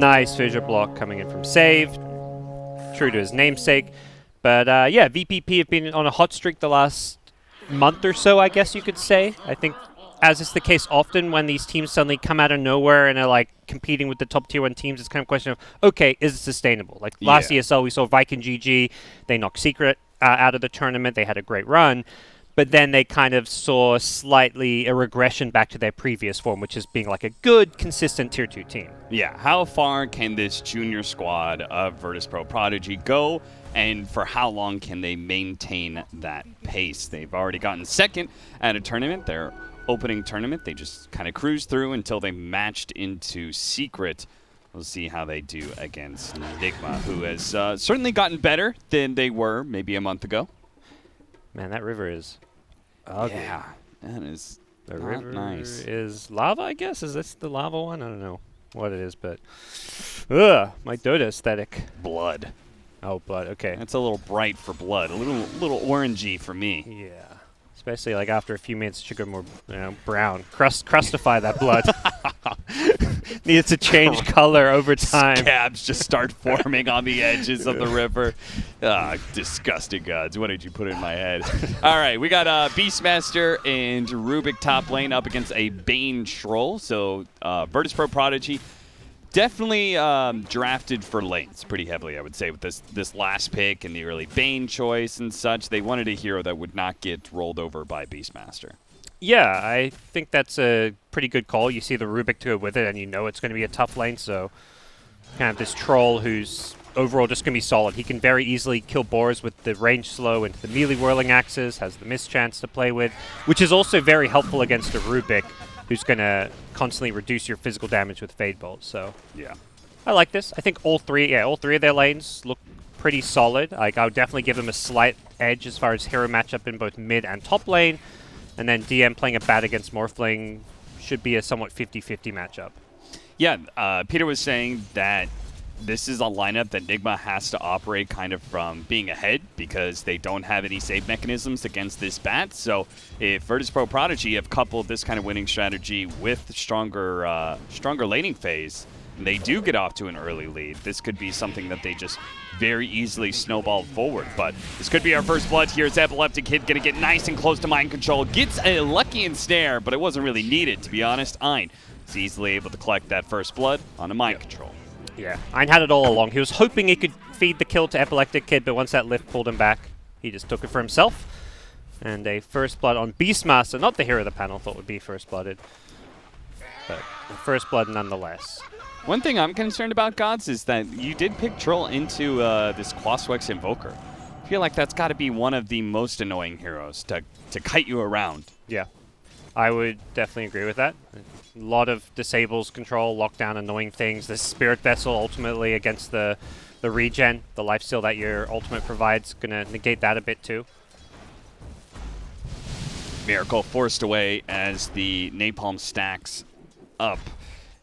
Nice fissure block coming in from Save. True to his namesake. But yeah, VPP have been on a hot streak the last month or so, I guess you could say. I think, as is the case often when these teams suddenly come out of nowhere and are like competing with the top tier 1 teams, it's kind of a question of, okay, is it sustainable? Like last ESL, we saw Viking GG. They knocked Secret out of the tournament. They had a great run. But then they kind of saw slightly a regression back to their previous form, which is being like a good, consistent Tier 2 team. Yeah, how far can this junior squad of Virtus.Prodigy go, and for how long can they maintain that pace? They've already gotten second at a tournament, their opening tournament. They just kind of cruised through until they matched into Secret. We'll see how they do against Nigma, who has certainly gotten better than they were maybe a month ago. Man, that river is ugly. Yeah, that is the not river nice. is lava, I guess. Is this the lava one? I don't know what it is, but ugh, my Dota aesthetic. Blood. Oh, blood. Okay. It's a little bright for blood, a little orangey for me. Yeah. Especially like after a few minutes, it should go more, brown. Crustify that blood. Needs to change color over time. Scabs just start forming on the edges of the river. Ah, disgusting gods. What did you put in my head? All right, we got Beastmaster and Rubik top lane up against a Bane Troll. So Virtus.Prodigy definitely drafted for lanes pretty heavily, I would say, with this last pick and the early Bane choice and such. They wanted a hero that would not get rolled over by Beastmaster. Yeah, I think that's a pretty good call. You see the Rubik to go with it, and you know it's going to be a tough lane, so kind of this Troll who's overall just going to be solid. He can very easily kill boars with the range slow into the melee whirling axes, has the mischance to play with, which is also very helpful against a Rubik who's going to constantly reduce your physical damage with Fade Bolt. So yeah, I like this. I think all three of their lanes look pretty solid. Like, I would definitely give them a slight edge as far as hero matchup in both mid and top lane. And then DM playing a bat against Morphling should be a somewhat 50-50 matchup. Yeah, Peter was saying that this is a lineup that Nigma has to operate kind of from being ahead because they don't have any save mechanisms against this bat. So if Virtus.Prodigy have coupled this kind of winning strategy with stronger laning phase, and they do get off to an early lead, this could be something that they just very easily snowball forward. But this could be our first blood here as Epileptic Kid going to get nice and close to mind control. Gets a lucky ensnare, but it wasn't really needed, to be honest. Ein is easily able to collect that first blood on a mind control. Yeah, Ein had it all along. He was hoping he could feed the kill to Epileptic Kid, but once that lift pulled him back, he just took it for himself. And a first blood on Beastmaster, not the hero the panel thought would be first blooded, but first blood nonetheless. One thing I'm concerned about, Gods, is that you did pick Troll into this Quaswex Invoker. I feel like that's got to be one of the most annoying heroes to kite you around. Yeah, I would definitely agree with that. A lot of disables control, lockdown, annoying things. The Spirit Vessel ultimately against the regen, the lifesteal that your ultimate provides, going to negate that a bit too. Miracle forced away as the Napalm stacks up.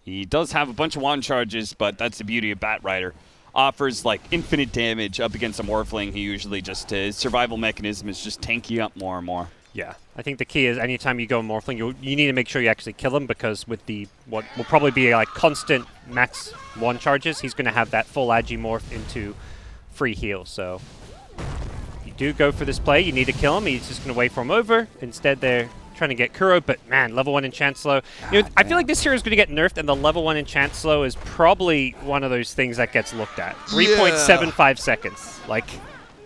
He does have a bunch of wand charges, but that's the beauty of Batrider. Offers like infinite damage up against a Morphling. He usually just, his survival mechanism is just tanking up more and more. Yeah, I think the key is anytime you go Morphling, you need to make sure you actually kill him, because with the what will probably be like constant max wand charges, he's going to have that full Agi morph into free heal. So if you do go for this play, you need to kill him. He's just going to wait for him over. Instead, they're trying to get Kuro, but man, level 1 enchant slow. I feel like this hero is going to get nerfed, and the level 1 enchant slow is probably one of those things that gets looked at. 3.75 seconds. Like,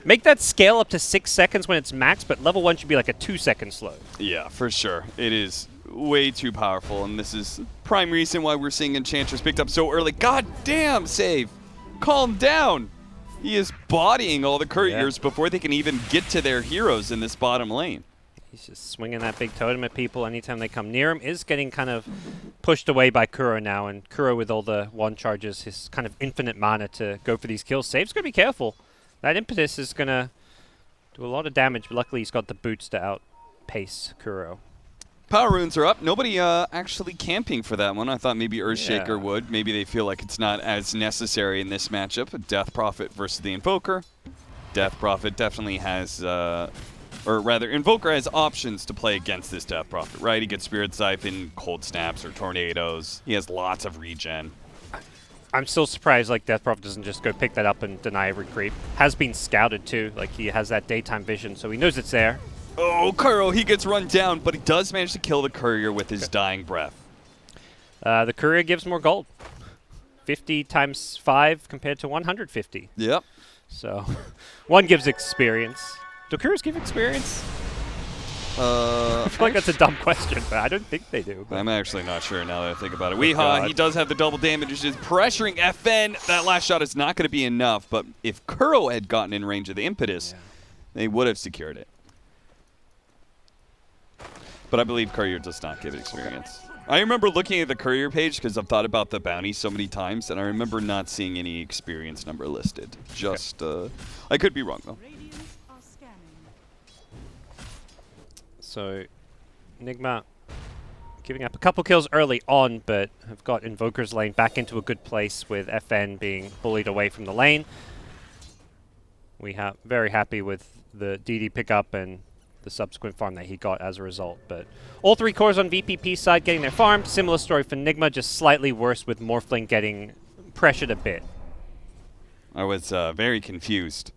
make that scale up to 6 seconds when it's max, but level 1 should be like a 2-second slow. Yeah, for sure. It is way too powerful, and this is prime reason why we're seeing Enchantress picked up so early. God damn, Save! Calm down! He is bodying all the couriers before they can even get to their heroes in this bottom lane. He's just swinging that big totem at people anytime they come near him. Is getting kind of pushed away by Kuro now, and Kuro with all the wand charges, his kind of infinite mana to go for these kills. Save's going to be careful. That impetus is going to do a lot of damage, but luckily he's got the boots to outpace Kuro. Power runes are up. Nobody actually camping for that one. I thought maybe Earthshaker would. Maybe they feel like it's not as necessary in this matchup. Death Prophet versus the Invoker. Death Prophet definitely has... or rather, Invoker has options to play against this Death Prophet, right? He gets Spirit Siphon, Cold Snaps, or Tornadoes. He has lots of regen. I'm still surprised like Deathprop doesn't just go pick that up and deny every creep. Has been scouted too, like he has that daytime vision, so he knows it's there. Oh, Kuro, he gets run down, but he does manage to kill the courier with his dying breath. The courier gives more gold. 50 times 5 compared to 150. Yep. So, one gives experience. Do couriers give experience? I feel like that's a dumb question, but I don't think they do. But. I'm actually not sure now that I think about it. Weehaw, he does have the double damage. Just pressuring FN. That last shot is not going to be enough, but if Kuro had gotten in range of the impetus, they would have secured it. But I believe Courier does not give it experience. I remember looking at the Courier page because I've thought about the bounty so many times, and I remember not seeing any experience number listed. Just, I could be wrong, though. So, Nigma giving up a couple kills early on, but have got Invoker's lane back into a good place with FN being bullied away from the lane. We are very happy with the DD pickup and the subsequent farm that he got as a result. But all 3 cores on VPP side getting their farm. Similar story for Nigma, just slightly worse with Morphling getting pressured a bit. I was very confused.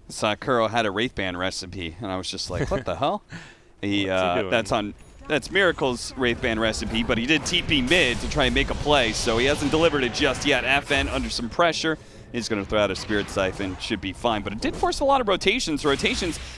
Saw Kuro had a Wraithband recipe, and I was just like, what the hell? That's Miracle's Wraithband recipe, but he did TP mid to try and make a play, so he hasn't delivered it just yet. FN under some pressure. He's going to throw out a Spirit Siphon. Should be fine, but it did force a lot of rotations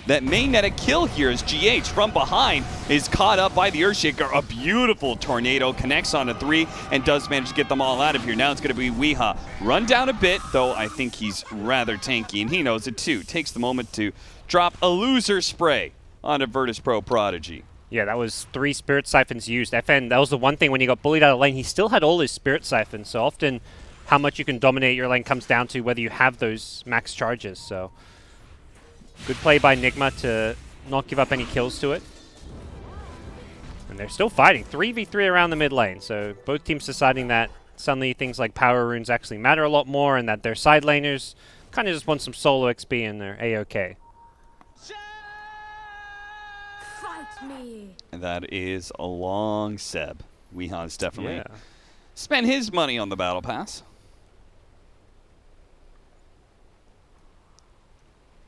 that may net a kill here as GH from behind is caught up by the Earthshaker. A beautiful tornado connects on a 3 and does manage to get them all out of here. Now it's going to be Weeha. Run down a bit, though I think he's rather tanky, and he knows it too. Takes the moment to drop a loser spray on a VP.Prodigy. Yeah, that was 3 Spirit Siphons used. FN, that was the one thing when he got bullied out of lane, he still had all his Spirit Siphons, so often how much you can dominate your lane comes down to whether you have those max charges. So, good play by Nigma to not give up any kills to it. And they're still fighting. 3v3 around the mid lane. So, both teams deciding that suddenly things like power runes actually matter a lot more and that their side laners kind of just want some solo XP and they're A-OK. And that is a long Seb. Weeha's definitely spent his money on the Battle Pass.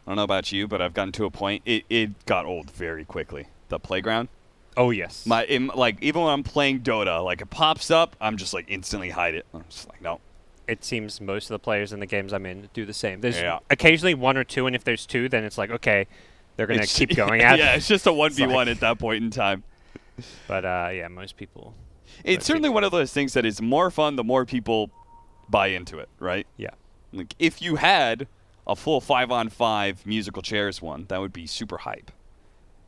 I don't know about you, but I've gotten to a point, it got old very quickly. The playground. Oh, yes. Like, even when I'm playing Dota, like, it pops up, I'm just, like, instantly hide it. I'm just like, no. It seems most of the players in the games I'm in do the same. There's occasionally 1 or 2, and if there's 2, then it's like, okay, they're going to keep going at it. Yeah, it's just a 1v1 at that point in time. But, yeah, most people... It's certainly one of those things that is more fun the more people buy into it, right? Yeah. Like, if you had a full 5-on-5 musical chairs one, that would be super hype.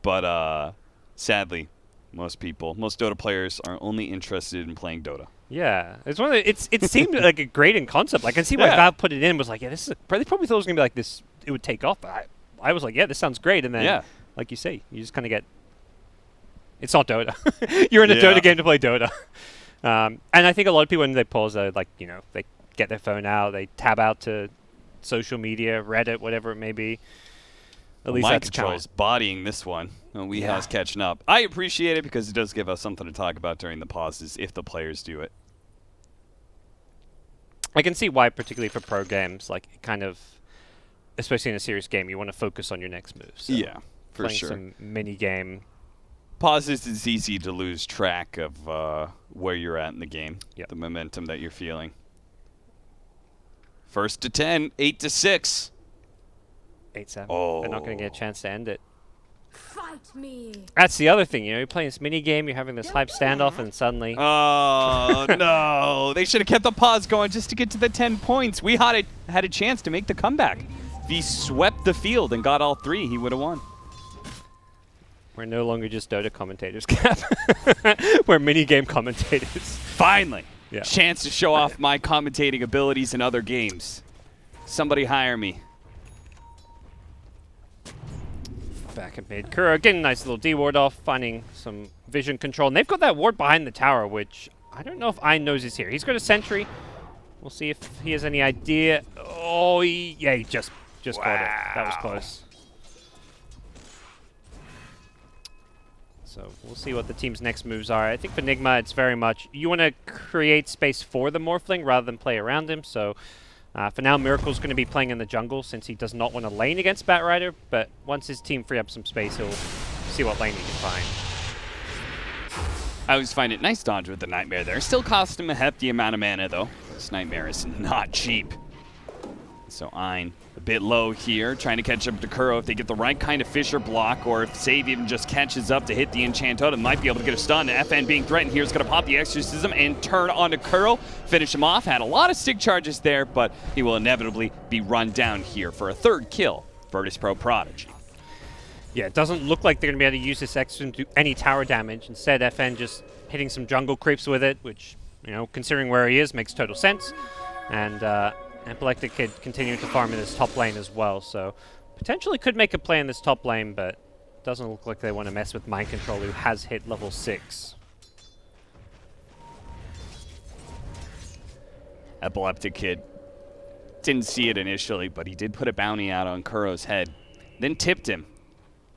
But sadly, most Dota players are only interested in playing Dota. Yeah, it's one of the, it seemed like a great in concept. I can see why Valve put it in. Was like, yeah, this is. They probably thought it was gonna be like this. It would take off. But I was like, yeah, this sounds great. And then, like you say, you just kind of get. It's not Dota. You're in a Dota game to play Dota. And I think a lot of people when they pause, like they get their phone out, they tab out to social media, Reddit, whatever it may be. At least Mind that's Control's bodying this one. Weeha's catching up. I appreciate it because it does give us something to talk about during the pauses if the players do it. I can see why, particularly for pro games, like kind of, especially in a serious game, you want to focus on your next move. So yeah, for sure. Playing some mini game. Pauses is easy to lose track of where you're at in the game, the momentum that you're feeling. 1st to 10, 8 to 6. 8-7. Oh. They're not going to get a chance to end it. Fight me. That's the other thing, you're playing this mini game, you're having this hype standoff, and suddenly. Oh no! They should have kept the pause going just to get to the 10 points. We had a chance to make the comeback. If he swept the field and got all 3, he would have won. We're no longer just Dota commentators, Cap. We're mini game commentators. Finally, chance to show off my commentating abilities in other games. Somebody hire me. Back at mid. Kuro getting a nice little D-ward off, finding some vision control. And they've got that ward behind the tower, which I don't know if I knows is here. He's got a sentry. We'll see if he has any idea. Oh, he just got it. That was close. So we'll see what the team's next moves are. I think for Nigma, it's very much you want to create space for the Morphling rather than play around him. So for now, Miracle's going to be playing in the jungle since he does not want to lane against Batrider. But once his team free up some space, he'll see what lane he can find. I always find it nice dodge with the Nightmare there. Still cost him a hefty amount of mana, though. This Nightmare is not cheap. So Ein a bit low here, trying to catch up to Kuro. If they get the right kind of Fisher block, or if Save even just catches up to hit the Enchant Totem, might be able to get a stun. FN being threatened here is going to pop the Exorcism and turn onto Kuro, finish him off. Had a lot of stick charges there, but he will inevitably be run down here for a third kill. Virtus.Prodigy. Yeah, it doesn't look like they're going to be able to use this Exorcism to do any tower damage. Instead, FN just hitting some jungle creeps with it, which, you know, considering where he is, makes total sense. And Epileptic Kid continuing to farm in this top lane as well, so potentially could make a play in this top lane, but doesn't look like they want to mess with Mind Control, who has hit level 6. Epileptic Kid didn't see it initially, but he did put a bounty out on Kuro's head, then tipped him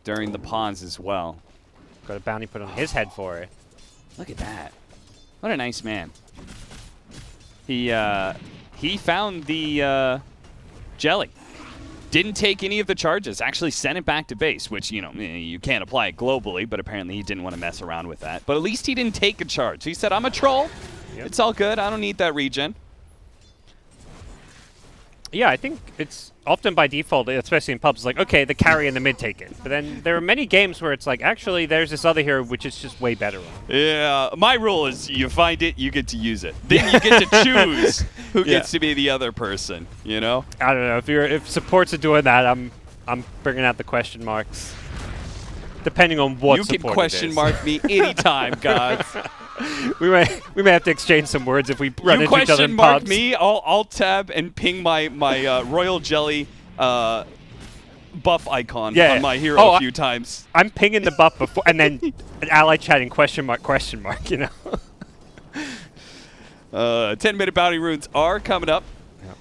during the pause as well. Got a bounty put on his head for it. Look at that. What a nice man. He found the jelly. Didn't take any of the charges. Actually sent it back to base, which, you know, you can't apply it globally, but apparently he didn't want to mess around with that. But at least he didn't take a charge. He said, I'm a troll. Yep. It's all good. I don't need that regen. Yeah, I think it's often by default, especially in pubs, like, okay, the carry and the mid take it. But then there are many games where it's like, actually, there's this other hero which is just way better on. Yeah, my rule is you find it, you get to use it. Then you get to choose who gets to be the other person, you know? I don't know. If supports are doing that, I'm bringing out the question marks. Depending on what support it is. You can question mark me anytime, guys. We may have to exchange some words if we run into each other in pubs. You question mark me, I'll tab and ping my Royal Jelly buff icon on my hero a few times. I'm pinging the buff before, and then an ally chatting question mark, you know? 10-minute bounty runes are coming up.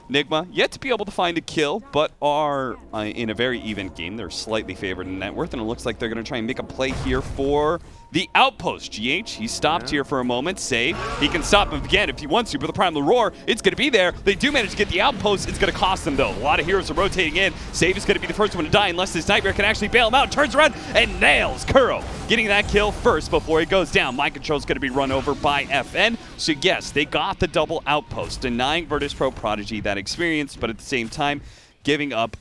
Nigma yet to be able to find a kill, but are in a very even game. They're slightly favored in net worth, and it looks like they're going to try and make a play here for the outpost. GH, he stopped here for a moment. Save. He can stop him again if he wants to, but the Primal Roar, it's going to be there. They do manage to get the outpost. It's going to cost them, though. A lot of heroes are rotating in. Save is going to be the first one to die unless this Nightmare can actually bail him out. Turns around and nails Kuro, getting that kill first before he goes down. Mind Control is going to be run over by FN. So yes, they got the double outpost, denying Virtus.Prodigy that experience, but at the same time, giving up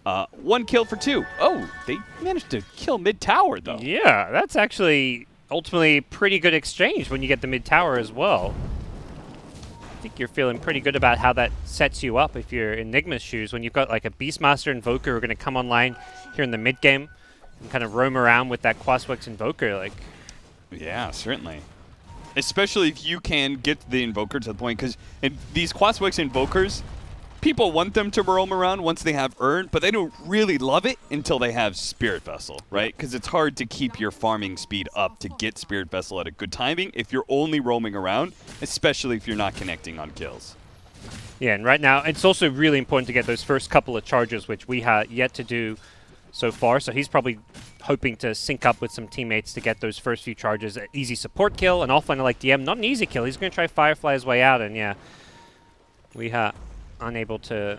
1 kill for 2. Oh, they managed to kill mid-tower, though. Yeah, that's actually ultimately a pretty good exchange when you get the mid-tower as well. I think you're feeling pretty good about how that sets you up if you're in Nigma's shoes, when you've got like a Beastmaster Invoker who are going to come online here in the mid-game and kind of roam around with that Quaswex Invoker. Like, yeah, certainly. Especially if you can get the Invoker to the point, because these Quaswex Invokers, people want them to roam around once they have Urn, but they don't really love it until they have Spirit Vessel, right? Because it's hard to keep your farming speed up to get Spirit Vessel at a good timing if you're only roaming around, especially if you're not connecting on kills. Yeah, and right now, it's also really important to get those first couple of charges, which we have yet to do so far. So he's probably hoping to sync up with some teammates to get those first few charges. An easy support kill, and offlaner like DM, not an easy kill. He's going to try Firefly his way out, and yeah, we unable to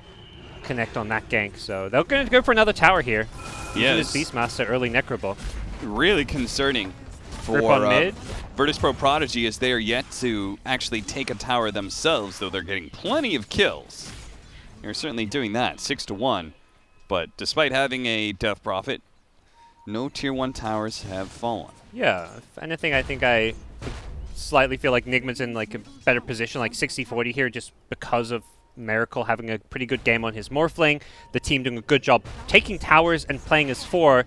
connect on that gank. So they're going to go for another tower here. Yes. This Beastmaster early Necrobook. Really concerning for Virtus.Prodigy, as they are yet to actually take a tower themselves, though they're getting plenty of kills. They're certainly doing that, 6-1. But despite having a Death Prophet, no Tier 1 towers have fallen. Yeah, if anything, I think I slightly feel like Nigma's in like a better position, like 60-40 here, just because of Miracle having a pretty good game on his Morphling, the team doing a good job taking towers and playing as 4.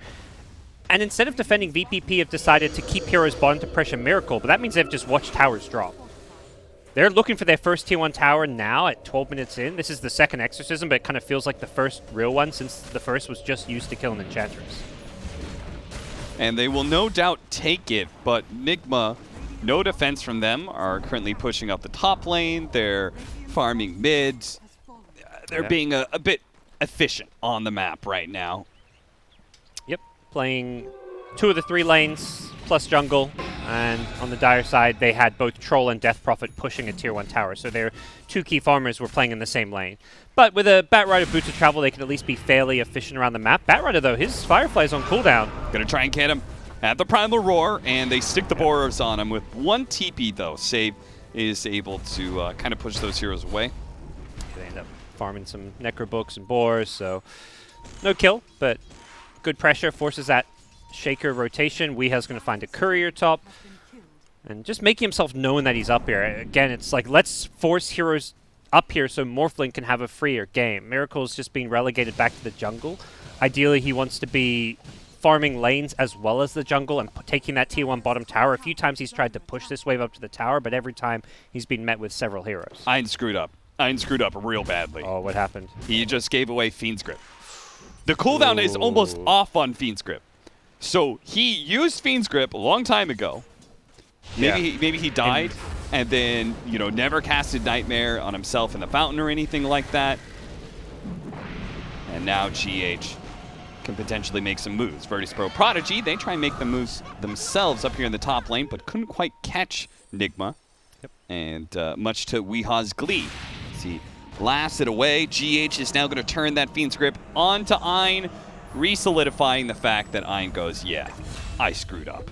And instead of defending VPP, have decided to keep heroes bottom to pressure Miracle, but that means they've just watched towers drop. They're looking for their first Tier 1 tower now at 12 minutes in. This is the second Exorcism, but it kind of feels like the first real one, since the first was just used to kill an Enchantress. And they will no doubt take it, but Nigma, no defense from them, are currently pushing up the top lane. They're farming mids. They're being a bit efficient on the map right now. Yep, playing 2 of the 3 lanes plus jungle, and on the Dire side, they had both Troll and Death Prophet pushing a tier 1 tower, so their 2 key farmers were playing in the same lane. But with a Batrider boot to travel, they can at least be fairly efficient around the map. Batrider, though, his Firefly's on cooldown. Gonna try and get him at the Primal Roar, and they stick the Borers on him with 1 TP, though. Save is able to kind of push those heroes away. They end up farming some Necro Books and Boars, so no kill, but good pressure, forces that Shaker rotation. Weeha's going to find a courier top, and just making himself known that he's up here. Again, it's like, let's force heroes up here so Morphling can have a freer game. Miracle's just being relegated back to the jungle. Ideally, he wants to be farming lanes as well as the jungle and taking that tier 1 bottom tower. A few times he's tried to push this wave up to the tower, but every time he's been met with several heroes. Ein screwed up. Ein screwed up real badly. Oh, what happened? He just gave away Fiend's Grip. The cooldown is almost off on Fiend's Grip. So he used Fiend's Grip a long time ago. Maybe he died and then, you know, never casted Nightmare on himself in the fountain or anything like that. And now GH can potentially make some moves. Prodigy, they try and make the moves themselves up here in the top lane, but couldn't quite catch Nigma. Yep. And much to Weeha's glee, he blasted away. GH is now going to turn that Fiend's Grip onto Ein, re-solidifying the fact that Ein goes, yeah, I screwed up.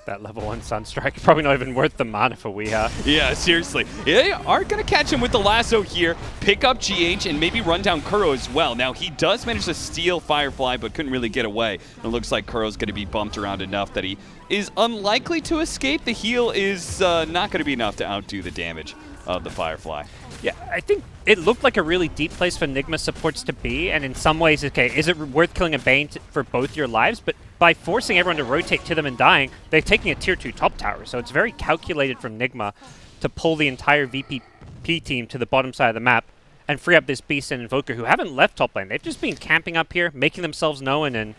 That level 1 Sunstrike, probably not even worth the mana for Weeha. Yeah, seriously. They are going to catch him with the lasso here, pick up GH, and maybe run down Kuro as well. Now, he does manage to steal Firefly, but couldn't really get away. It looks like Kuro's going to be bumped around enough that he is unlikely to escape. The heal is not going to be enough to outdo the damage of the Firefly. Yeah, I think it looked like a really deep place for Nigma supports to be, and in some ways, okay, is it worth killing a Bane for both your lives? But by forcing everyone to rotate to them and dying, they're taking a tier 2 top tower, so it's very calculated from Nigma to pull the entire VP team to the bottom side of the map and free up this Beast and Invoker who haven't left top lane. They've just been camping up here, making themselves known, and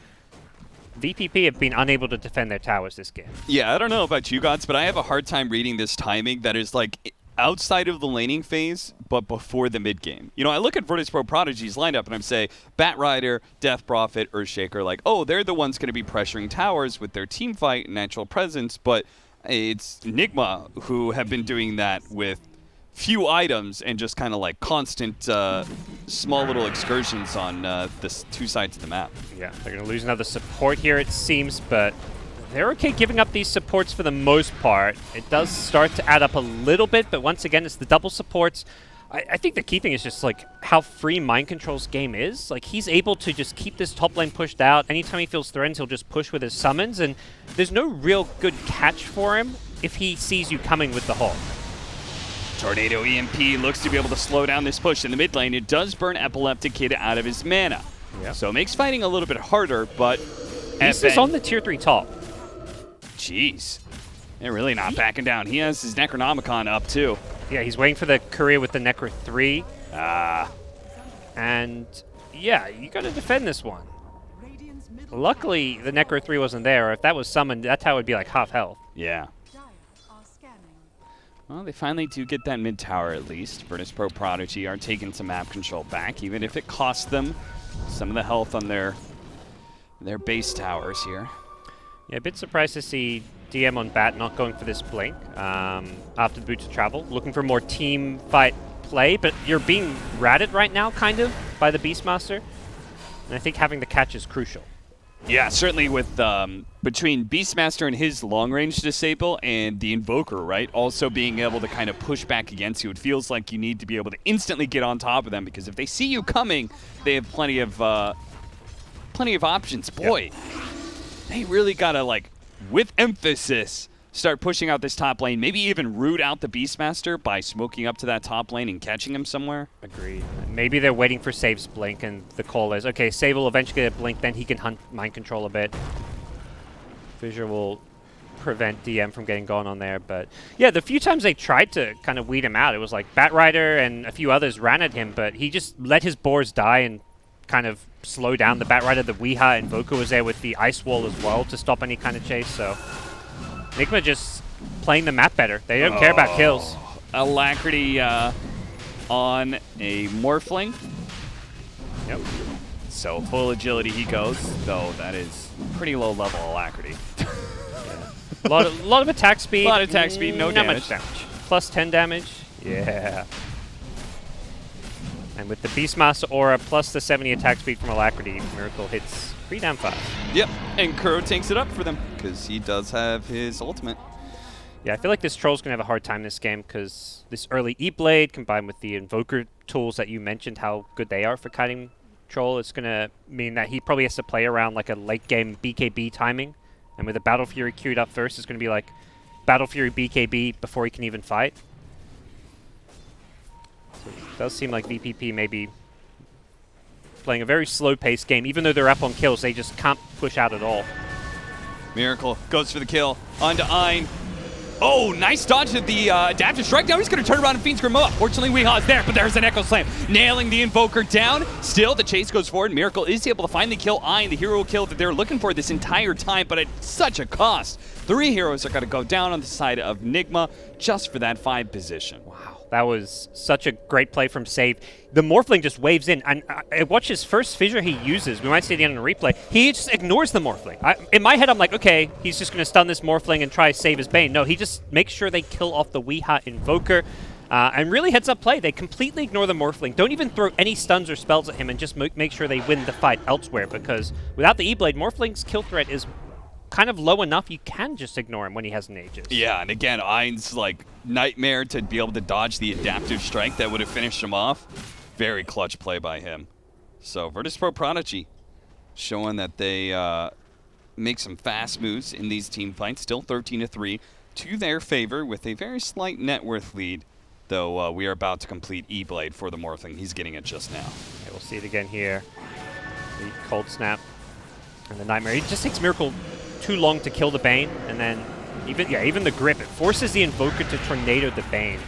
VPP have been unable to defend their towers this game. Yeah, I don't know about you guys, but I have a hard time reading this timing that is like outside of the laning phase, but before the mid game. You know, I look at Prodigy's lineup and I'm saying Batrider, Death Prophet, Earthshaker, like, oh, they're the ones going to be pressuring towers with their team fight and natural presence, but it's Nigma who have been doing that with few items and just kind of like constant small little excursions on the 2 sides of the map. Yeah, they're going to lose another support here, it seems, but they're okay giving up these supports for the most part. It does start to add up a little bit, but once again, it's the double supports. I think the key thing is just like how free Mind Control's game is. Like, he's able to just keep this top lane pushed out. Anytime he feels threatened, he'll just push with his summons, and there's no real good catch for him if he sees you coming with the Hawk. Tornado EMP looks to be able to slow down this push in the mid lane. It does burn Epileptic Kid out of his mana. Yep. So it makes fighting a little bit harder, but Beast is on the tier 3 top. Jeez. They're really not backing down. He has his Necronomicon up, too. Yeah, he's waiting for the courier with the Necro 3. And, yeah, you got to defend this one. Luckily, the Necro 3 wasn't there. If that was summoned, that tower would be like half health. Yeah. Well, they finally do get that mid tower at least. Prodigy are taking some map control back, even if it costs them some of the health on their base towers here. Yeah, a bit surprised to see DM on Bat not going for this blink after the boot to travel. Looking for more team fight play, but you're being ratted right now, kind of, by the Beastmaster. And I think having the catch is crucial. Yeah, certainly with between Beastmaster and his long-range disable and the Invoker, right? Also being able to kind of push back against you. It feels like you need to be able to instantly get on top of them, because if they see you coming, they have plenty of options. Boy. Yep. They really gotta, like, with emphasis, start pushing out this top lane. Maybe even root out the Beastmaster by smoking up to that top lane and catching him somewhere. Agreed. Maybe they're waiting for Save's blink, and the call is, okay, Save will eventually get a blink, then he can hunt Mind Control a bit. Fissure will prevent DM from getting gone on there, but yeah, the few times they tried to kind of weed him out, it was like Batrider and a few others ran at him, but he just let his boars die and kind of slow down the Batrider. The Weeha Invoker was there with the Ice Wall as well to stop any kind of chase, so Nigma just playing the map better. They don't care about kills. Alacrity on a Morphling. Yep. So full agility he goes, though that is pretty low level alacrity. A lot of attack speed. A lot of attack speed, no not damage. much damage. Plus 10 damage. Yeah. And with the Beastmaster Aura plus the 70 attack speed from alacrity, Miracle hits pretty damn fast. Yep, and Kuro takes it up for them because he does have his ultimate. Yeah, I feel like this Troll's going to have a hard time this game because this early E-Blade combined with the Invoker tools that you mentioned, how good they are for kiting Troll, it's going to mean that he probably has to play around like a late game BKB timing. And with the Battle Fury queued up first, it's going to be like Battle Fury BKB before he can even fight. So it does seem like VPP may be playing a very slow-paced game. Even though they're up on kills, they just can't push out at all. Miracle goes for the kill. On to Ein. Oh, nice dodge of the adaptive strike. Now he's going to turn around and Fiend Scream up. Fortunately, Weeha's there, but there's an Echo Slam. Nailing the Invoker down. Still, the chase goes forward. Miracle is able to finally kill Ein, the hero kill that they're looking for this entire time, but at such a cost. 3 heroes are going to go down on the side of Nigma just for that 5 position. Wow. That was such a great play from Save. The Morphling just waves in, and I watch his first fissure he uses. We might see it again in a replay. He just ignores the Morphling. In my head, I'm like, okay, he's just going to stun this Morphling and try to save his Bane. No, he just makes sure they kill off the Weeha Invoker, and really heads up play. They completely ignore the Morphling. Don't even throw any stuns or spells at him, and just make sure they win the fight elsewhere, because without the E-Blade, Morphling's kill threat is kind of low enough you can just ignore him when he has an Aegis. Yeah, and again, Ein's like nightmare to be able to dodge the adaptive strike that would have finished him off. Very clutch play by him. So Virtus.Prodigy showing that they make some fast moves in these team fights. Still 13-3 to their favor with a very slight net worth lead, though we are about to complete E-Blade for the Morphling. He's getting it just now. Okay, we'll see it again here. The Cold Snap and the Nightmare. It just takes Miracle too long to kill the Bane, and then even the grip, it forces the Invoker to tornado the Bane.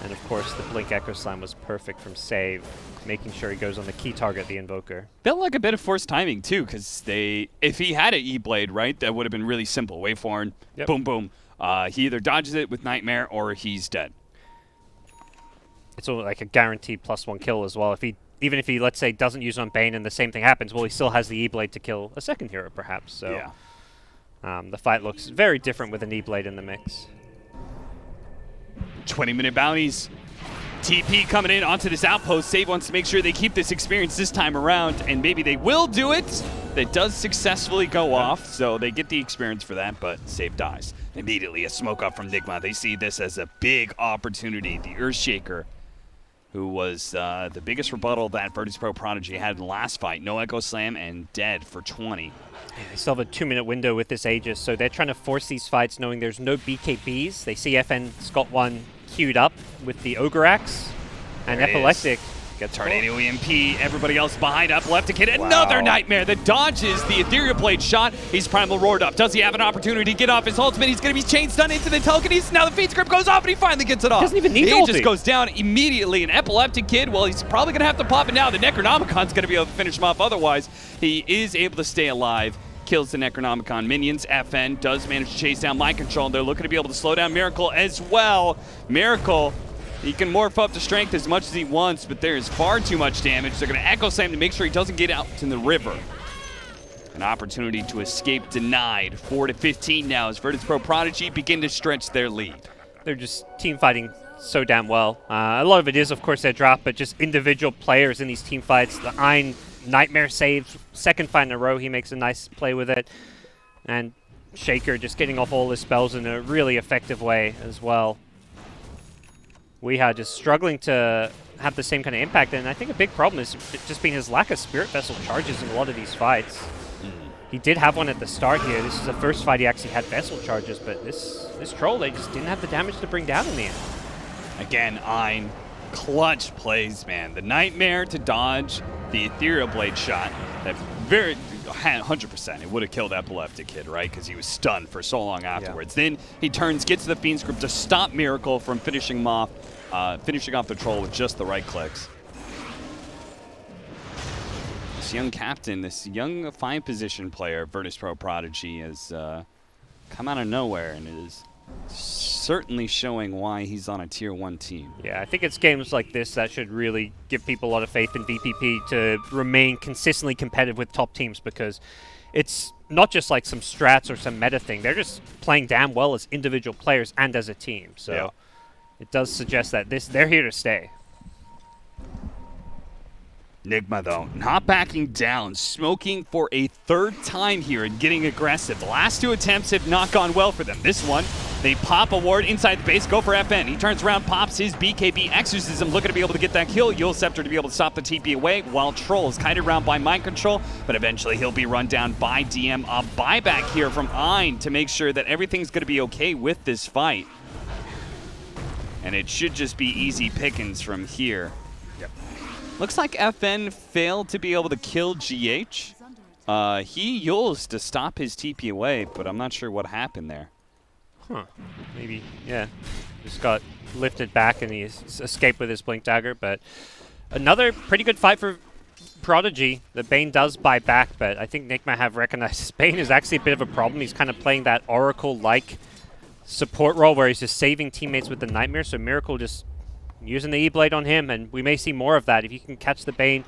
And of course the Blink Echo Slam was perfect from Save, making sure he goes on the key target, the Invoker. Felt like a bit of forced timing too, because if he had an E-Blade, right, that would have been really simple. Wait for him, yep. Boom, boom. He either dodges it with Nightmare or he's dead. It's all like a guaranteed +1 kill as well. Even if he, let's say, doesn't use on Bane and the same thing happens, well, he still has the E-Blade to kill a second hero, perhaps. So yeah. The fight looks very different with an E-Blade in the mix. 20-minute bounties. TP coming in onto this outpost. Save wants to make sure they keep this experience this time around, and maybe they will do it. That does successfully go off, so they get the experience for that, but Save dies. Immediately, a smoke up from Nigma. They see this as a big opportunity. The Earthshaker, who was the biggest rebuttal that Virtus.Prodigy had in the last fight. No Echo Slam and dead for 20. Yeah, they still have a 2-minute window with this Aegis, so they're trying to force these fights knowing there's no BKBs. They see FN's got one queued up with the Ogre Axe, and Epileptic gets Tornado EMP, everybody else behind Epileptic hit Wow. another Nightmare that dodges the Ethereal Blade shot. He's Primal Roared up. Does he have an opportunity to get off his ultimate? He's going to be chain stunned into the telekinesis. Now the Fiend Script goes off and he finally gets it off. Doesn't even need He ulti. just goes down immediately. An Epileptic Kid, well, he's probably going to have to pop it now. The Necronomicon's going to be able to finish him off otherwise. He is able to stay alive. Kills the Necronomicon minions. FN does manage to chase down Mind Control. They're looking to be able to slow down Miracle as well. Miracle, he can morph up to strength as much as he wants, but there is far too much damage. They're going to Echo Slam to make sure he doesn't get out to the river. An opportunity to escape denied. 4-15 now as Virtus.Prodigy begin to stretch their lead. They're just team fighting so damn well. A lot of it is, of course, their drop, but just individual players in these team fights. The Ein Nightmare saves, second fight in a row, he makes a nice play with it. And Shaker just getting off all his spells in a really effective way as well. Weeha just struggling to have the same kind of impact, and I think a big problem is just being his lack of Spirit Vessel charges in a lot of these fights. He did have one at the start here. This is the first fight he actually had Vessel charges, but this Troll, they just didn't have the damage to bring down in the end. Again, Ein, clutch plays, man. The Nightmare to dodge the Ethereal Blade shot. That very 100%. It would have killed Epileptic Kid, right? Because he was stunned for so long afterwards. Yeah. Then he turns, gets to the Fiend Script to stop Miracle from finishing him off, finishing off the Troll with just the right clicks. This young captain, this young 5-position player, Virtus.Prodigy, has come out of nowhere and is Certainly showing why he's on a Tier 1 team. Yeah, I think it's games like this that should really give people a lot of faith in VPP to remain consistently competitive with top teams, because it's not just like some strats or some meta thing. They're just playing damn well as individual players and as a team. So it does suggest that they're here to stay. Nigma, though, not backing down, smoking for a third time here and getting aggressive. The last two attempts have not gone well for them. This one, they pop a ward inside the base, go for FN. He turns around, pops his BKB Exorcism, looking to be able to get that kill. Yule Scepter to be able to stop the TP away, while Troll is kited around by Mind Control, but eventually he'll be run down by DM. A buyback here from Ein to make sure that everything's going to be okay with this fight. And it should just be easy pickings from here. Looks like FN failed to be able to kill GH. He Yules to stop his TP away, but I'm not sure what happened there. Huh. Maybe, yeah. Just got lifted back and he escaped with his Blink Dagger, but another pretty good fight for Prodigy. The Bane does buy back, but I think Nigma have recognized Bane is actually a bit of a problem. He's kind of playing that Oracle-like support role where he's just saving teammates with the Nightmare, so Miracle just using the E-Blade on him, and we may see more of that. If you can catch the Bane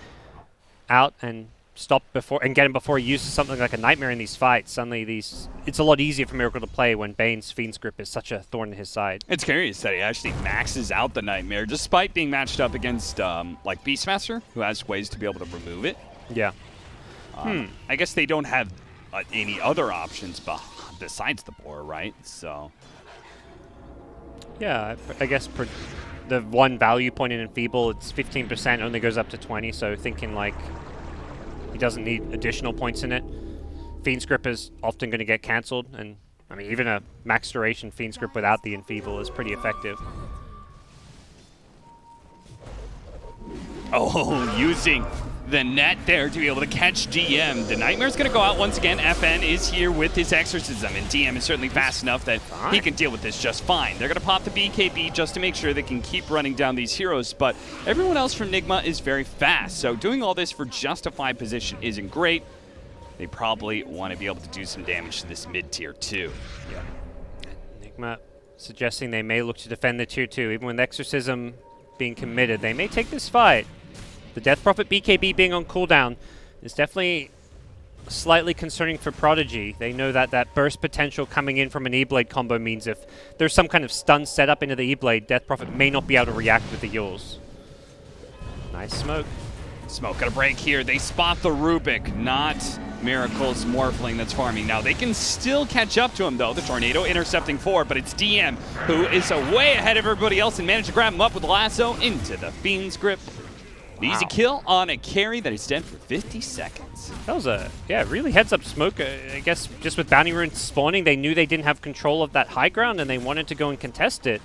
out and stop before and get him before he uses something like a Nightmare in these fights, suddenly it's a lot easier for Miracle to play when Bane's Fiend's Grip is such a thorn in his side. It's curious that he actually maxes out the Nightmare despite being matched up against like Beastmaster, who has ways to be able to remove it. Yeah. I guess they don't have any other options besides the boar, right? So yeah, I guess the one value point in Enfeeble, it's 15%, only goes up to 20, so thinking like he doesn't need additional points in it. Fiend's Grip is often going to get cancelled, and I mean even a max duration Fiend's Grip without the Enfeeble is pretty effective. Oh, using the net there to be able to catch DM. The Nightmare's going to go out once again. FN is here with his Exorcism, and DM is certainly fast enough that he can deal with this just fine. They're going to pop the BKB just to make sure they can keep running down these heroes, but everyone else from Nigma is very fast, so doing all this for just a 5 position isn't great. They probably want to be able to do some damage to this mid-tier 2. Yeah. Nigma suggesting they may look to defend the tier 2. Even with Exorcism being committed, they may take this fight. The Death Prophet BKB being on cooldown is definitely slightly concerning for Prodigy. They know that that burst potential coming in from an E-Blade combo means if there's some kind of stun set up into the E-Blade, Death Prophet may not be able to react with the Yules. Nice smoke. Smoke got a break here. They spot the Rubik, not Miracle's Morphling that's farming. Now they can still catch up to him though. The Tornado intercepting 4, but it's DM who is way ahead of everybody else and managed to grab him up with the lasso into the Fiend's Grip. Wow. Easy kill on a carry that is dead for 50 seconds. That was a, really heads-up smoke. I guess just with Bounty Runes spawning, they knew they didn't have control of that high ground, and they wanted to go and contest it.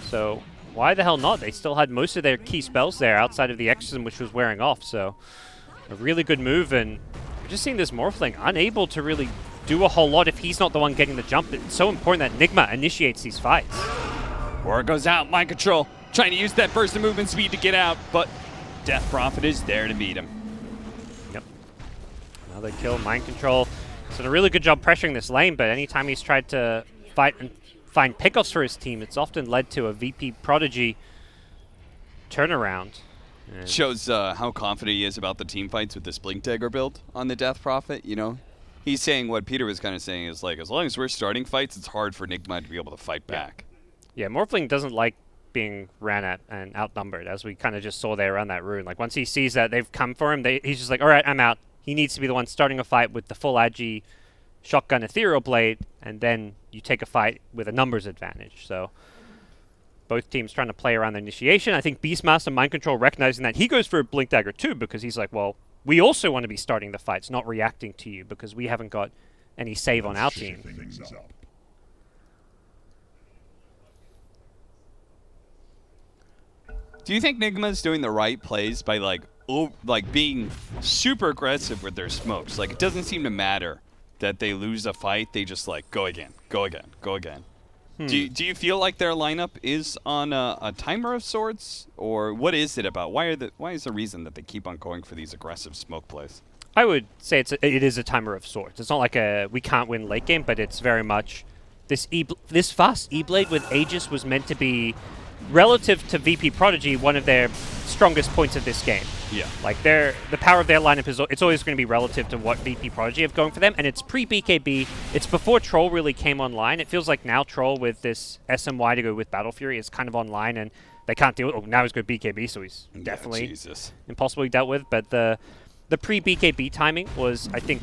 So why the hell not? They still had most of their key spells there outside of the Exorcism, which was wearing off. So a really good move, and we're just seeing this Morphling unable to really do a whole lot if he's not the one getting the jump. It's so important that Nigma initiates these fights. Aura goes out, Mind Control. Trying to use that burst of movement speed to get out, but Death Prophet is there to meet him. Yep. Another kill, Mind Control. He's done a really good job pressuring this lane, but anytime he's tried to fight and find pickoffs for his team, it's often led to a VP.Prodigy turnaround. And shows how confident he is about the team fights with this Blink Dagger build on the Death Prophet, you know? He's saying what Peter was kind of saying is like, as long as we're starting fights, it's hard for Nigma to be able to fight back. Yeah, Morphling doesn't like being ran at and outnumbered, as we kind of just saw there around that rune. Like, once he sees that they've come for him, he's just like, all right, I'm out. He needs to be the one starting a fight with the full Agi shotgun Ethereal Blade, and then you take a fight with a numbers advantage. So both teams trying to play around the initiation. I think Beastmaster Mind Control recognizing that he goes for a Blink Dagger too, because he's like, well, we also want to be starting the fights, not reacting to you, because we haven't got any save on our team. Do you think Nigma's doing the right plays by like being super aggressive with their smokes? Like, it doesn't seem to matter that they lose a fight. They just like go again, go again, go again. Do you feel like their lineup is on a timer of sorts, or what is it about? Why is the reason that they keep on going for these aggressive smoke plays? I would say it is a timer of sorts. It's not like we can't win late game, but it's very much this fast E-Blade with Aegis was meant to be, relative to VP.Prodigy, one of their strongest points of this game. Yeah. Like the power of their lineup it's always going to be relative to what VP.Prodigy have going for them, and it's pre-BKB. It's before Troll really came online. It feels like now Troll with this SMY to go with Battle Fury is kind of online, and they can't deal with. Oh, now he's got BKB, so he's definitely impossibly dealt with. But the pre-BKB timing was, I think,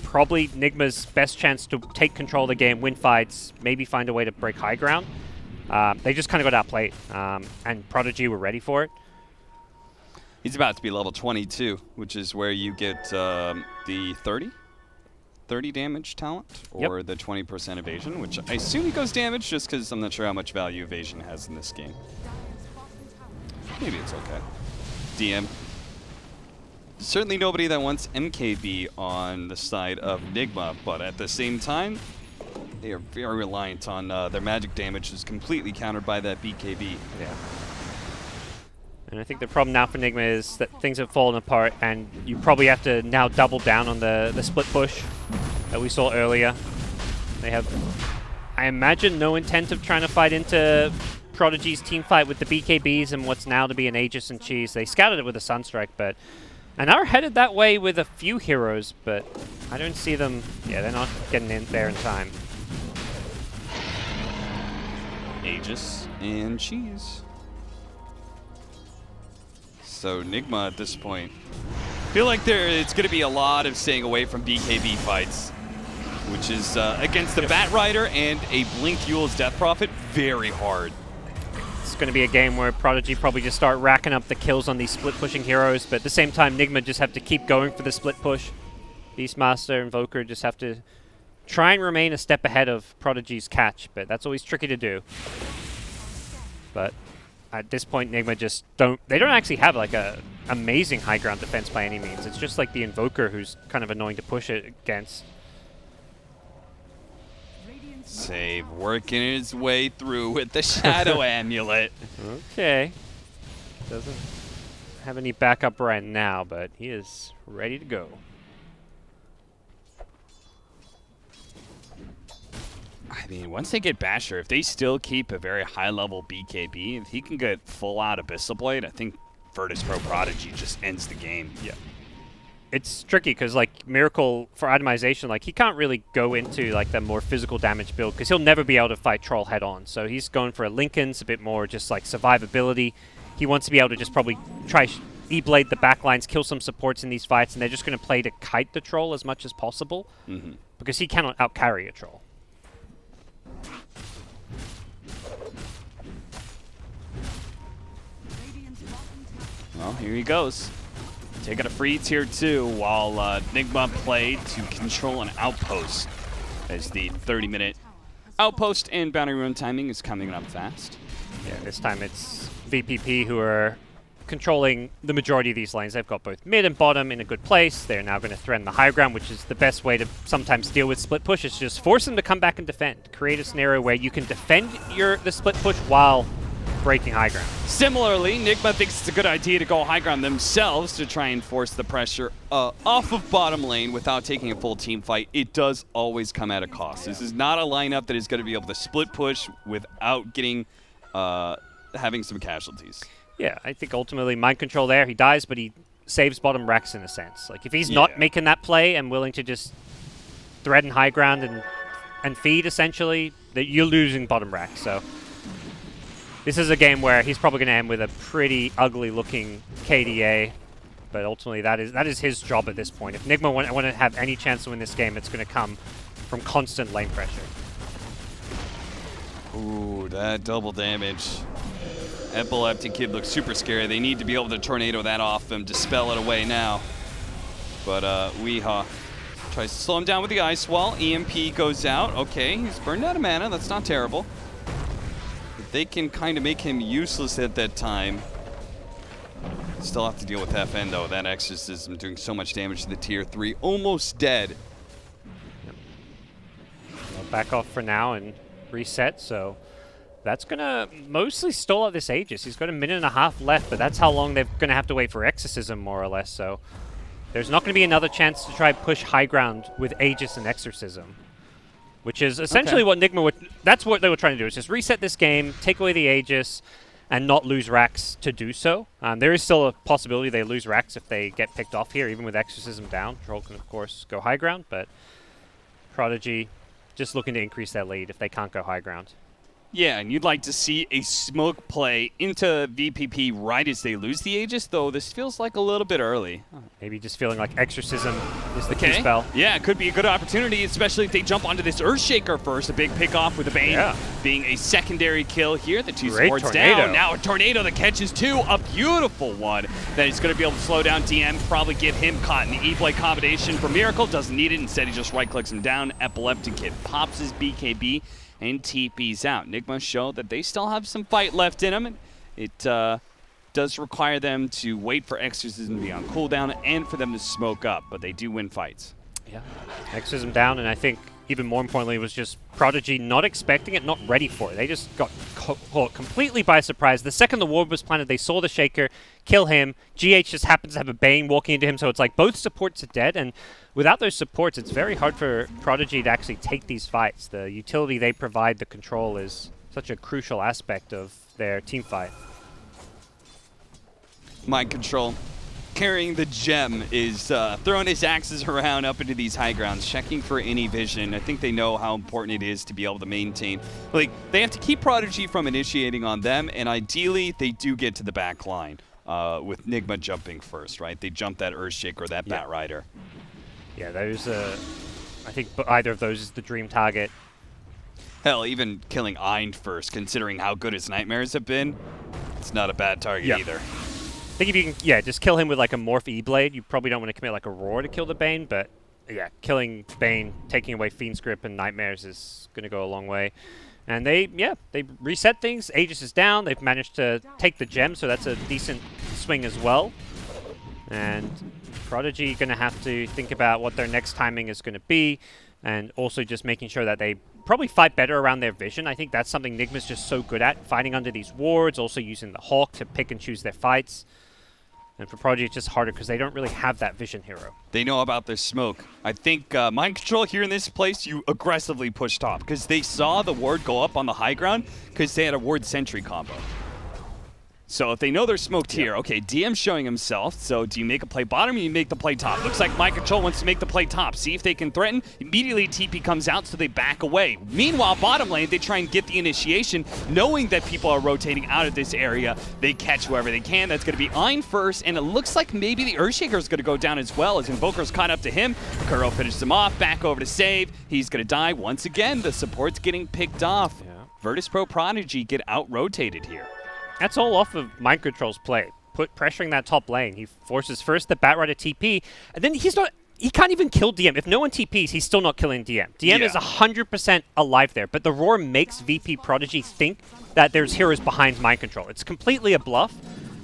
probably Nigma's best chance to take control of the game, win fights, maybe find a way to break high ground. They just kind of got outplayed, and Prodigy were ready for it. He's about to be level 22, which is where you get the 30 damage talent, or the 20% evasion, which I assume he goes damage just because I'm not sure how much value evasion has in this game. Maybe it's okay. DM. Certainly nobody that wants MKB on the side of Nigma, but at the same time, they are very reliant on their magic damage, which is completely countered by that BKB. Yeah. And I think the problem now for Nigma is that things have fallen apart, and you probably have to now double down on the split push that we saw earlier. They have, I imagine, no intent of trying to fight into Prodigy's team fight with the BKBs and what's now to be an Aegis and Cheese. They scouted it with a Sunstrike, and are headed that way with a few heroes, but I don't see them. Yeah, they're not getting in there in time. Aegis and Cheese. So Nigma at this point, I feel like it's going to be a lot of staying away from BKB fights, which is against the Bat Rider and a Blink Yule's Death Prophet very hard. It's going to be a game where Prodigy probably just start racking up the kills on these split-pushing heroes, but at the same time, Nigma just have to keep going for the split push. Beastmaster, Invoker just have to try and remain a step ahead of Prodigy's catch, but that's always tricky to do. But at this point, Nigma just they don't actually have like a amazing high ground defense by any means. It's just like the Invoker who's kind of annoying to push it against. Save working his way through with the Shadow Amulet. Okay. Doesn't have any backup right now, but he is ready to go. I mean, once they get Basher, if they still keep a very high-level BKB, if he can get full-out Abyssal Blade, I think VP.Prodigy just ends the game. Yeah. It's tricky because, like, Miracle, for itemization, like, he can't really go into, like, the more physical damage build because he'll never be able to fight Troll head-on. So he's going for a Linken's, a bit more just, like, survivability. He wants to be able to just probably try E-Blade the backlines, kill some supports in these fights, and they're just going to play to kite the Troll as much as possible because he cannot out-carry a Troll. Well, here he goes. Taking a free tier 2 while Nigma played to control an outpost as the 30-minute outpost and boundary run timing is coming up fast. Yeah, this time it's VPP who are controlling the majority of these lanes. They've got both mid and bottom in a good place. They're now going to threaten the high ground, which is the best way to sometimes deal with split push. Is just force them to come back and defend. Create a scenario where you can defend the split push while breaking high ground. Similarly, Nigma thinks it's a good idea to go high ground themselves to try and force the pressure off of bottom lane without taking a full team fight. It does always come at a cost. This is not a lineup that is going to be able to split push without getting having some casualties. Yeah, I think ultimately mind control there. He dies, but he saves bottom Rex in a sense. Like if he's not making that play and willing to just threaten high ground and feed essentially, that you're losing bottom Rex. So this is a game where he's probably going to end with a pretty ugly looking KDA, but ultimately that is his job at this point. If Nigma want to have any chance to win this game, it's going to come from constant lane pressure. Ooh, that double damage. Epileptic Kid looks super scary. They need to be able to tornado that off him, dispel it away now. But Weehaw tries to slow him down with the Ice Wall. EMP goes out. Okay, he's burned out of mana. That's not terrible. But they can kind of make him useless at that time. Still have to deal with FN, though. That Exorcism doing so much damage to the tier 3. Almost dead. Yep. I'll back off for now and reset, so that's going to mostly stall out this Aegis. He's got a minute and a half left, but that's how long they're going to have to wait for Exorcism, more or less. So there's not going to be another chance to try push high ground with Aegis and Exorcism. which is essentially what Nigma would. That's what they were trying to do, is just reset this game, take away the Aegis, and not lose racks to do so. There is still a possibility they lose racks if they get picked off here, even with Exorcism down. Troll can, of course, go high ground, but Prodigy just looking to increase their lead if they can't go high ground. Yeah, and you'd like to see a smoke play into VPP right as they lose the Aegis, though this feels like a little bit early. Maybe just feeling like Exorcism is the key spell. Yeah, it could be a good opportunity, especially if they jump onto this Earthshaker first. A big pick off with the Bane being a secondary kill here. The two Great supports tornado. down. Now a tornado that catches two. A beautiful one that is going to be able to slow down DM, probably get him caught in the E-Blade combination for Miracle. Doesn't need it. Instead, he just right-clicks him down. Epileptic Kid pops his BKB and TP's out. Nigma show that they still have some fight left in them. It does require them to wait for Exorcism to be on cooldown and for them to smoke up, but they do win fights. Yeah, Exorcism down, and I think even more importantly was just Prodigy not expecting it, not ready for it. They just got caught completely by surprise. The second the ward was planted, they saw the Shaker, kill him. GH just happens to have a Bane walking into him, so it's like both supports are dead, and without those supports, it's very hard for Prodigy to actually take these fights. The utility they provide, the control, is such a crucial aspect of their team fight. Mind control. Carrying the gem is throwing his axes around up into these high grounds, checking for any vision. I think they know how important it is to be able to maintain. Like, they have to keep Prodigy from initiating on them, and ideally, they do get to the back line with Nigma jumping first, right? They jump that Earthshaker or that Bat Rider. Yeah, those, I think either of those is the dream target. Hell, even killing Eind first, considering how good his nightmares have been, it's not a bad target either. I think if you can, just kill him with like a Morph E-Blade. You probably don't want to commit like a Roar to kill the Bane, but yeah, killing Bane, taking away Fiend's Grip and Nightmares is going to go a long way. And they reset things. Aegis is down. They've managed to take the gem, so that's a decent swing as well. And Prodigy going to have to think about what their next timing is going to be, and also just making sure that they probably fight better around their vision. I think that's something Nigma's just so good at, fighting under these wards, also using the Hawk to pick and choose their fights. And for Prodigy, it's just harder because they don't really have that vision hero. They know about their smoke. I think Mind Control here in this place, you aggressively push top because they saw the ward go up on the high ground because they had a ward sentry combo. So if they know they're smoked here, okay, DM showing himself, so do you make a play bottom or you make the play top? Looks like Mind Control wants to make the play top. See if they can threaten. Immediately TP comes out, so they back away. Meanwhile, bottom lane, they try and get the initiation, knowing that people are rotating out of this area. They catch whoever they can. That's going to be Eind first, and it looks like maybe the Earthshaker is going to go down as well, as Invoker's caught up to him. Kuro finishes him off, back over to save. He's going to die once again. The support's getting picked off. Virtus.Prodigy get out-rotated here. That's all off of Mind Control's play. Pressuring that top lane. He forces first the Bat Rider TP, and then he can't even kill DM. If no one TPs, he's still not killing DM. DM is 100% alive there, but the Roar makes VP.Prodigy think that there's heroes behind Mind Control. It's completely a bluff.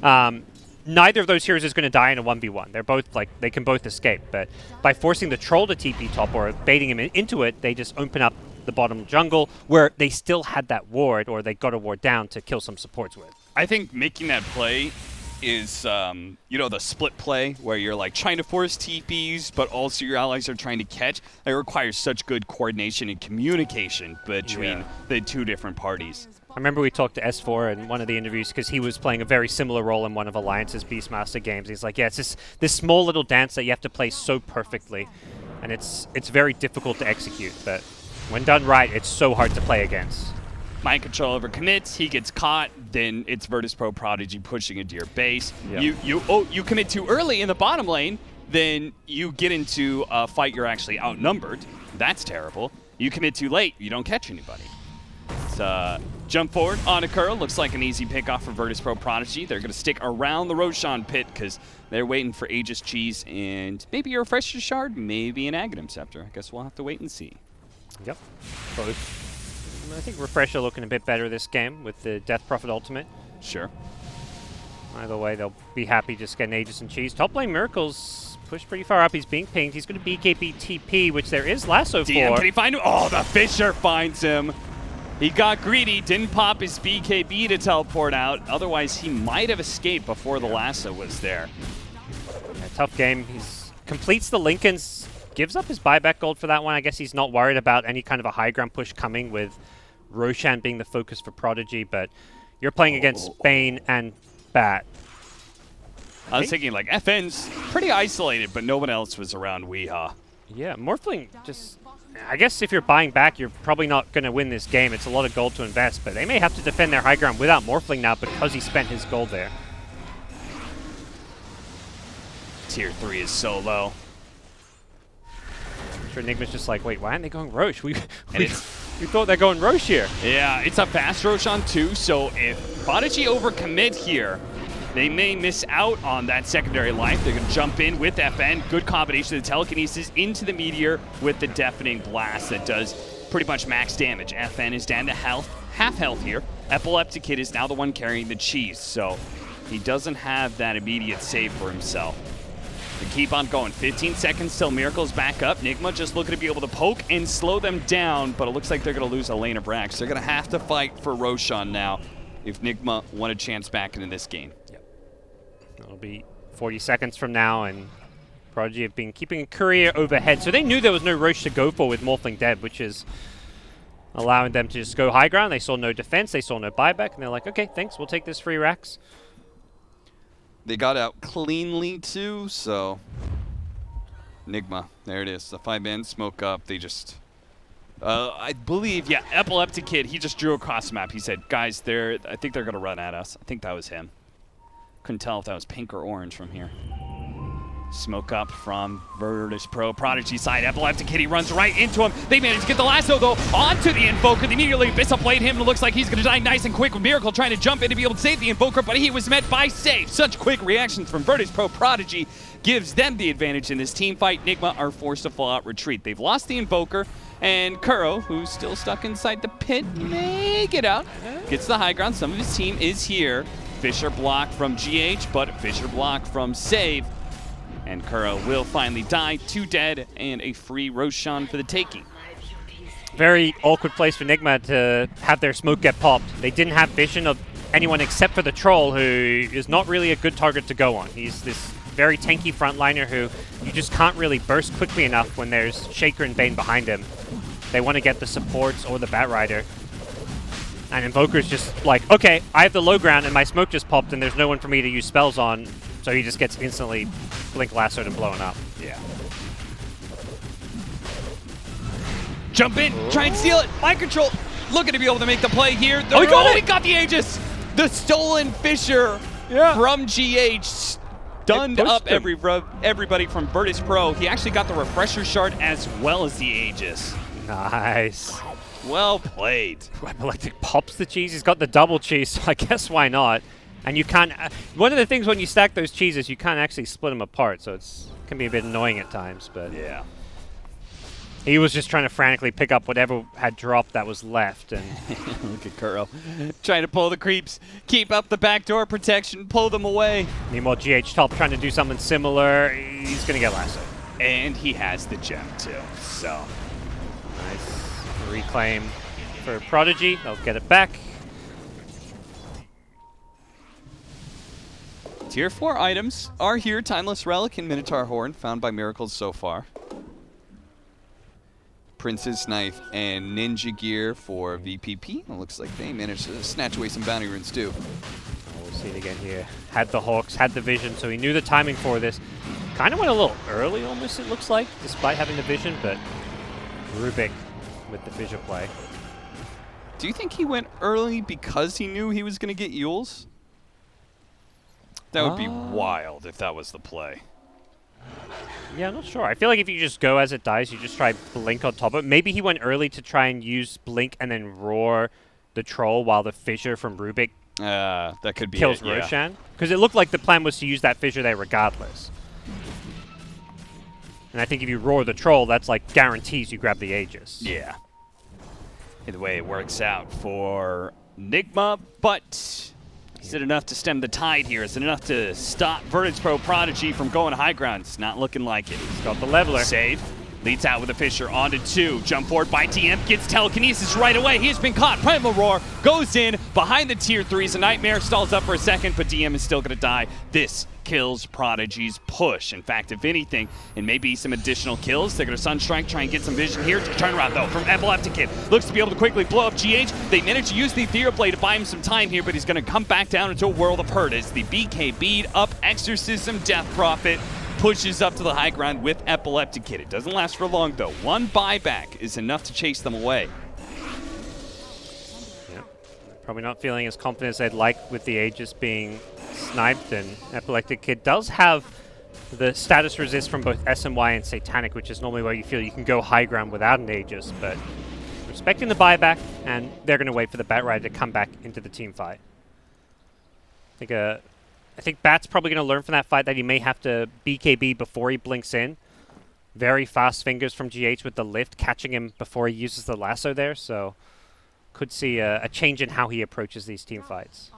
Neither of those heroes is going to die in a 1v1. They're both, like, they can both escape, but by forcing the Troll to TP top or baiting him into it, they just open up the bottom jungle where they still had that ward, or they got a ward down to kill some supports with. I think making that play is, you know, the split play where you're like trying to force TPs, but also your allies are trying to catch. It requires such good coordination and communication between the two different parties. I remember we talked to S4 in one of the interviews because he was playing a very similar role in one of Alliance's Beastmaster games. He's like, yeah, it's this small little dance that you have to play so perfectly, and it's very difficult to execute, but when done right, it's so hard to play against. Mind Control overcommits, he gets caught, then it's Virtus.Prodigy pushing into your base. You commit too early in the bottom lane, then you get into a fight you're actually outnumbered. That's terrible. You commit too late, you don't catch anybody. It's, jump forward on a curl, looks like an easy pick off for Virtus.Prodigy. They're going to stick around the Roshan pit because they're waiting for Aegis Cheese and maybe a Refresher Shard, maybe an Aghanim Scepter. I guess we'll have to wait and see. Yep, both. I think Refresher looking a bit better this game with the Death Prophet ultimate. Sure. Either way, they'll be happy just getting Aegis and Cheese. Top lane Miracle's pushed pretty far up. He's being pinged. He's going to BKB TP, which there is Lasso for. DM, can he find him? Oh, the Fisher finds him. He got greedy, didn't pop his BKB to teleport out. Otherwise, he might have escaped before the Lasso was there. Yeah, tough game. He completes the Linken's gives up his buyback gold for that one. I guess he's not worried about any kind of a high ground push coming with Roshan being the focus for Prodigy, but you're playing against Spain and Bat. I was thinking, like, FN's pretty isolated, but no one else was around Weehaw. Yeah, Morphling just... I guess if you're buying back, you're probably not going to win this game. It's a lot of gold to invest, but they may have to defend their high ground without Morphling now because he spent his gold there. Tier 3 is so low. I'm sure Nigma's just like, wait, why aren't they going Roche? We thought they're going Roche here. Yeah, it's a fast Roshan too, so if Prodigy overcommit here, they may miss out on that secondary life. They're going to jump in with FN. Good combination of the telekinesis into the meteor with the deafening blast that does pretty much max damage. FN is down to half health here. Epileptic Kid is now the one carrying the cheese, so he doesn't have that immediate save for himself. They keep on going. 15 seconds till Miracle's back up. Nigma just looking to be able to poke and slow them down, but it looks like they're going to lose a lane of Rax. They're going to have to fight for Roshan now if Nigma want a chance back into this game. It'll be 40 seconds from now, and Prodigy have been keeping a courier overhead. So they knew there was no Roche to go for with Morphling dead, which is allowing them to just go high ground. They saw no defense, they saw no buyback, and they're like, okay, thanks, we'll take this free Rax. They got out cleanly too, so Nigma, there it is. The 5-man smoke up. They just, I believe, yeah, Epileptic Kid, he just drew across the map. He said, guys, I think they're going to run at us. I think that was him. Couldn't tell if that was pink or orange from here. Smoke up from Prodigy side. Epileptic Kid, he runs right into him. They managed to get the lasso, though, onto the Invoker. They immediately Bissa played him, and it looks like he's going to die nice and quick with Miracle trying to jump in to be able to save the Invoker, but he was met by save. Such quick reactions from Prodigy gives them the advantage in this team fight. Nigma are forced to full out retreat. They've lost the Invoker, and Kuro, who's still stuck inside the pit, may get out. Gets the high ground. Some of his team is here. Fisher block from GH, but Fisher block from Save. And Kuro will finally die, 2 dead, and a free Roshan for the taking. Very awkward place for Nigma to have their smoke get popped. They didn't have vision of anyone except for the Troll, who is not really a good target to go on. He's this very tanky frontliner who you just can't really burst quickly enough when there's Shaker and Bane behind him. They want to get the supports or the Bat Rider. And Invoker's just like, okay, I have the low ground and my smoke just popped and there's no one for me to use spells on, so he just gets instantly blink lassoed and blown up. Yeah. Jump in, try and steal it. Mind control, looking to be able to make the play here. He got the Aegis. The stolen Fisher from GH stunned up everybody from Virtus.Pro. He actually got the Refresher Shard as well as the Aegis. Nice. Well played. Epileptic pops the cheese. He's got the double cheese, so I guess why not? And you can't... one of the things when you stack those cheeses, you can't actually split them apart, so it can be a bit annoying at times, but... yeah. He was just trying to frantically pick up whatever had dropped that was left, and... Look at Kuro. Trying to pull the creeps, keep up the backdoor protection, pull them away. Meanwhile, GH Top trying to do something similar. He's going to get lassoed. And he has the gem, too, so... Nice. Reclaim for Prodigy. They'll get it back. Tier 4 items are here. Timeless Relic and Minotaur Horn, found by Miracles so far. Prince's Knife and Ninja Gear for VPP. It looks like they managed to snatch away some bounty runes too. We'll see it again here. Had the Hawks, had the vision, so he knew the timing for this. Kind of went a little early almost, it looks like, despite having the vision, but Rubik with the fissure play. Do you think he went early because he knew he was going to get Yules? That would be wild if that was the play. Yeah, I'm not sure. I feel like if you just go as it dies, you just try Blink on top of it. Maybe he went early to try and use Blink and then roar the Troll while the fissure from Rubik that could be kills it, yeah. Roshan. Because it looked like the plan was to use that fissure there regardless. And I think if you roar the Troll, that's like guarantees you grab the Aegis. Yeah. Either way, it works out for Nigma, but is it enough to stem the tide here? Is it enough to stop Virtus.Pro Prodigy from going high ground? It's not looking like it. He's got the leveler. Save. Leads out with a Fisher onto 2. Jump forward by DM. Gets telekinesis right away. He has been caught. Primal Roar goes in behind the tier 3s. A Nightmare stalls up for a second, but DM is still going to die. This kills Prodigy's push. In fact, if anything, and maybe some additional kills, they're going to Sunstrike, try and get some vision here. Turnaround, though, from Epileptic Kid. Looks to be able to quickly blow up GH. They manage to use the Ethereal Blade to buy him some time here, but he's going to come back down into a world of hurt as the BKB'd up Exorcism Death Prophet pushes up to the high ground with Epileptic Kid. It doesn't last for long, though. One buyback is enough to chase them away. Yeah. Probably not feeling as confident as they'd like with the Aegis being sniped, and Epileptic Kid does have the status resist from both SMY and Satanic, which is normally where you feel you can go high ground without an Aegis, but respecting the buyback, and they're going to wait for the Bat Rider to come back into the team fight. I think Bat's probably going to learn from that fight that he may have to BKB before he blinks in. Very fast fingers from GH with the lift, catching him before he uses the lasso there, so could see a change in how he approaches these team fights.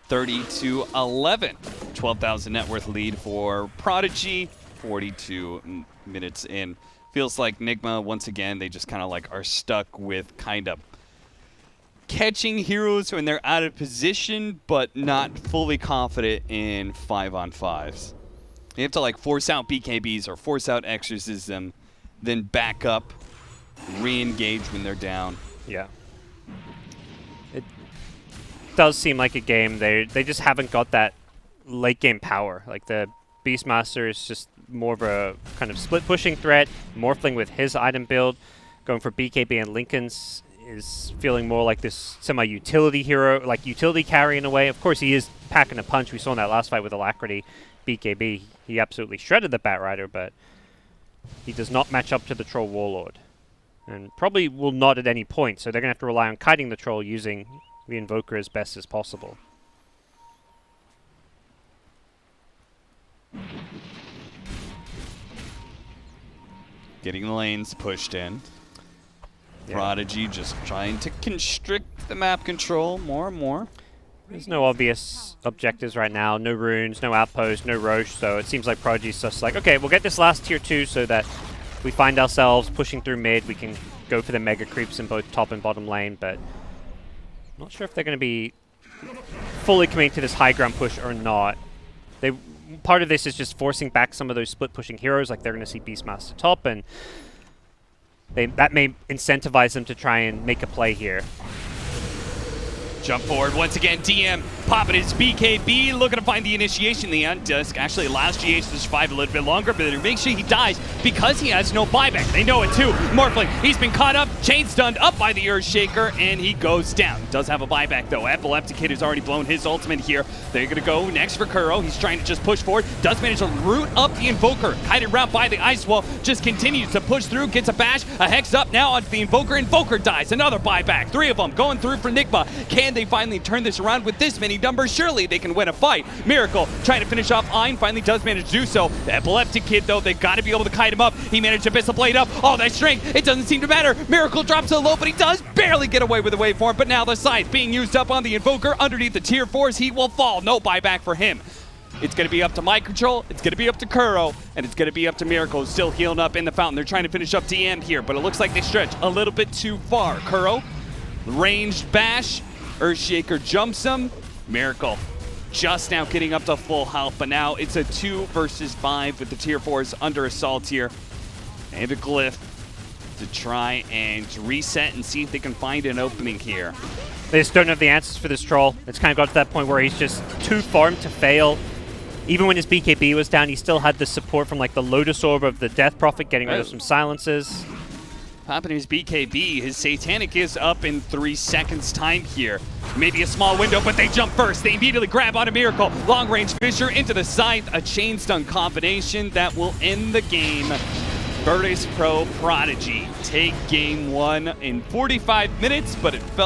30-11. 12,000 net worth lead for Prodigy. 42 minutes in. Feels like Nigma, once again, they just kind of like are stuck with kind of catching heroes when they're out of position, but not fully confident in 5-on-5s. They have to like force out BKBs or force out Exorcism, then back up, re-engage when they're down. Yeah. It does seem like a game. They just haven't got that late game power. Like the Beastmaster is just more of a kind of split pushing threat, morphling with his item build, going for BKB, and Lincoln's is feeling more like this semi-utility hero, like utility carry in a way. Of course, he is packing a punch. We saw in that last fight with Alacrity BKB. He absolutely shredded the Bat Rider, but he does not match up to the Troll Warlord. And probably will not at any point, so they're going to have to rely on kiting the Troll using the Invoker as best as possible. Getting the lanes pushed in. Yeah. Prodigy just trying to constrict the map control more and more. There's no obvious objectives right now. No runes, no outposts, no Roche, so it seems like Prodigy's just like, okay, we'll get this last tier 2 so that we find ourselves pushing through mid. We can go for the mega creeps in both top and bottom lane, but not sure if they're going to be fully committing to this high ground push or not. Part of this is just forcing back some of those split pushing heroes, like they're going to see Beastmaster top, and that may incentivize them to try and make a play here. Jump forward once again. DM popping his BKB, looking to find the initiation. The Undusk actually allows GH to survive a little bit longer, but it makes sure he dies because he has no buyback. They know it too. Morphling, he's been caught up, chain stunned up by the Earthshaker, and he goes down. Does have a buyback though. Epileptic Kid has already blown his ultimate here. They're going to go next for Kuro. He's trying to just push forward. Does manage to root up the Invoker. Kited round by the Ice Wall. Just continues to push through. Gets a bash. A Hex up now onto the Invoker. Invoker dies. Another buyback. 3 of them going through for Nigma. Can they finally turn this around with this many numbers? Surely they can win a fight. Miracle trying to finish off Ein. Finally does manage to do so. The Epileptic Kid, though, they've got to be able to kite him up. He managed to Abyssal Blade up. Oh, that strength. It doesn't seem to matter. Miracle drops so low, but he does barely get away with the waveform. But now the scythe being used up on the Invoker underneath the tier 4s. He will fall. No buyback for him. It's going to be up to Mind Control, it's going to be up to Kuro, and it's going to be up to Miracle, still healing up in the fountain. They're trying to finish up DM here, but it looks like they stretch a little bit too far. Kuro, ranged bash, Earthshaker jumps him. Miracle just now getting up to full health, but now it's a 2 versus 5 with the tier 4s under assault here. And a glyph to try and reset and see if they can find an opening here. They just don't have the answers for this Troll. It's kind of got to that point where he's just too farmed to fail. Even when his BKB was down, he still had the support from like the Lotus Orb of the Death Prophet, getting rid of some silences. Popping his BKB, his Satanic is up in 3 seconds time here. Maybe a small window, but they jump first. They immediately grab on a Miracle. Long range Fisher into the scythe, a chain stun combination that will end the game. Virtus.Prodigy take game 1 in 45 minutes, but it felt